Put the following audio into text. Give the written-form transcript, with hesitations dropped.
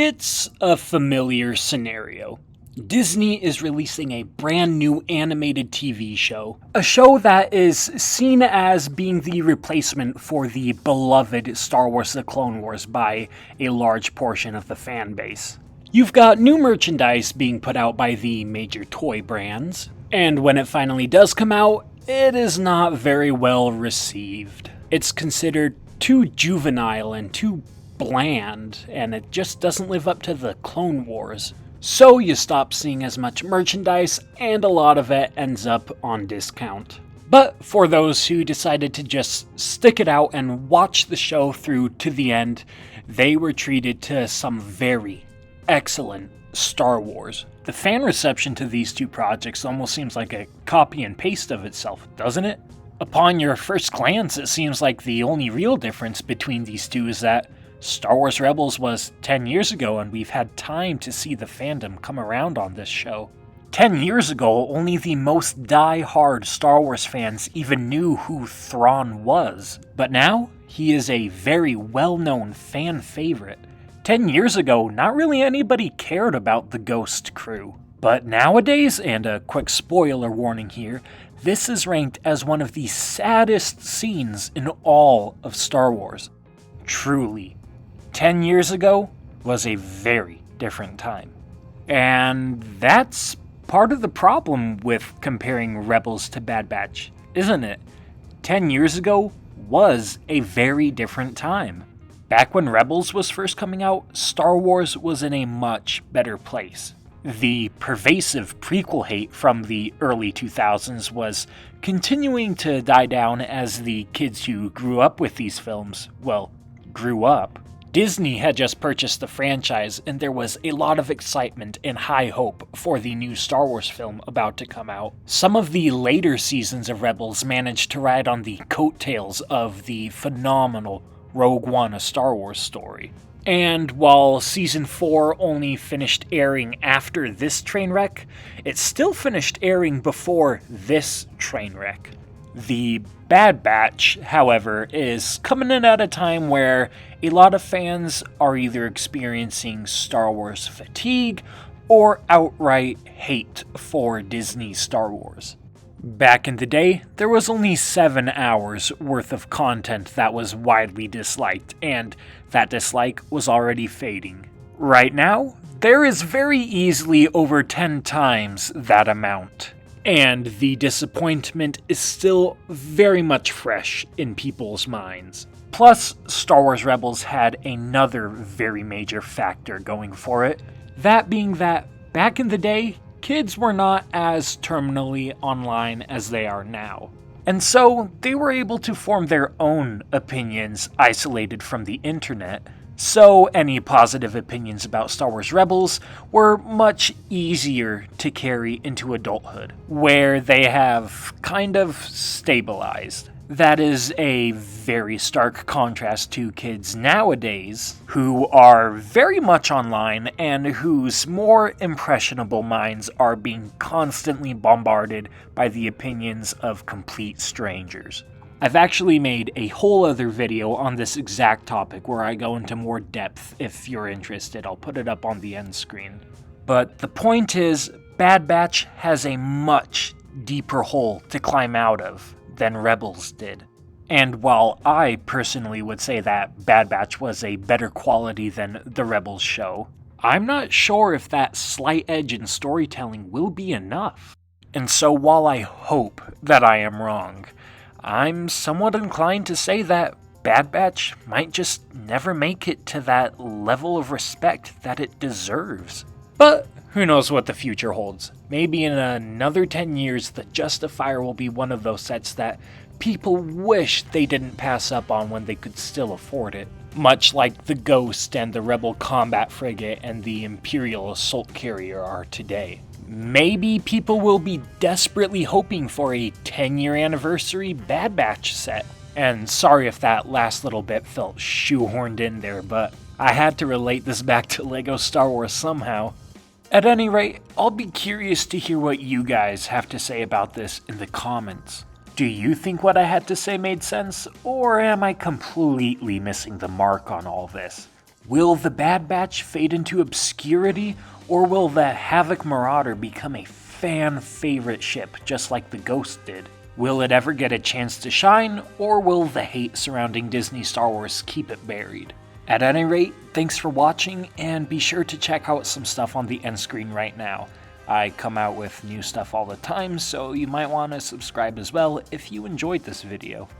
It's a familiar scenario. Disney is releasing a brand new animated TV show. A show that is seen as being the replacement for the beloved Star Wars The Clone Wars by a large portion of the fan base. You've got new merchandise being put out by the major toy brands, and when it finally does come out, it is not very well received. It's considered too juvenile and too bland, and it just doesn't live up to the Clone Wars. So you stop seeing as much merchandise, and a lot of it ends up on discount. But for those who decided to just stick it out and watch the show through to the end, they were treated to some very excellent Star Wars. The fan reception to these two projects almost seems like a copy and paste of itself, doesn't it? Upon your first glance, it seems like the only real difference between these two is that Star Wars Rebels was 10 years ago, and we've had time to see the fandom come around on this show. 10 years ago, only the most die-hard Star Wars fans even knew who Thrawn was. But now, he is a very well-known fan favorite. 10 years ago, not really anybody cared about the Ghost crew. But nowadays, and a quick spoiler warning here, this is ranked as one of the saddest scenes in all of Star Wars. Truly. 10 years ago was a very different time. And that's part of the problem with comparing Rebels to Bad Batch, isn't it? 10 years ago was a very different time. Back when Rebels was first coming out, Star Wars was in a much better place. The pervasive prequel hate from the early 2000s was continuing to die down as the kids who grew up with these films, grew up. Disney had just purchased the franchise, and there was a lot of excitement and high hope for the new Star Wars film about to come out. Some of the later seasons of Rebels managed to ride on the coattails of the phenomenal Rogue One: A Star Wars Story. And while Season 4 only finished airing after this train wreck, it still finished airing before this train wreck. The Bad Batch, however, is coming in at a time where a lot of fans are either experiencing Star Wars fatigue or outright hate for Disney Star Wars. Back in the day, there was only 7 hours worth of content that was widely disliked, and that dislike was already fading. Right now, there is very easily over 10 times that amount. And the disappointment is still very much fresh in people's minds. Plus, Star Wars Rebels had another very major factor going for it. That being that, back in the day, kids were not as terminally online as they are now. And so, they were able to form their own opinions isolated from the internet. So any positive opinions about Star Wars Rebels were much easier to carry into adulthood, where they have kind of stabilized. That is a very stark contrast to kids nowadays, who are very much online and whose more impressionable minds are being constantly bombarded by the opinions of complete strangers. I've actually made a whole other video on this exact topic where I go into more depth. If you're interested, I'll put it up on the end screen. But the point is, Bad Batch has a much deeper hole to climb out of than Rebels did. And while I personally would say that Bad Batch was a better quality than the Rebels show, I'm not sure if that slight edge in storytelling will be enough. And so while I hope that I am wrong, I'm somewhat inclined to say that Bad Batch might just never make it to that level of respect that it deserves. But who knows what the future holds. Maybe in another 10 years, The Justifier will be one of those sets that people wish they didn't pass up on when they could still afford it. Much like the Ghost and the Rebel Combat Frigate and the Imperial Assault Carrier are today. Maybe people will be desperately hoping for a 10-year anniversary Bad Batch set. And sorry if that last little bit felt shoehorned in there, but I had to relate this back to LEGO Star Wars somehow. At any rate, I'll be curious to hear what you guys have to say about this in the comments. Do you think what I had to say made sense, or am I completely missing the mark on all this? Will the Bad Batch fade into obscurity, or will the Havoc Marauder become a fan favorite ship just like the Ghost did? Will it ever get a chance to shine, or will the hate surrounding Disney Star Wars keep it buried? At any rate, thanks for watching, and be sure to check out some stuff on the end screen right now. I come out with new stuff all the time, so you might want to subscribe as well if you enjoyed this video.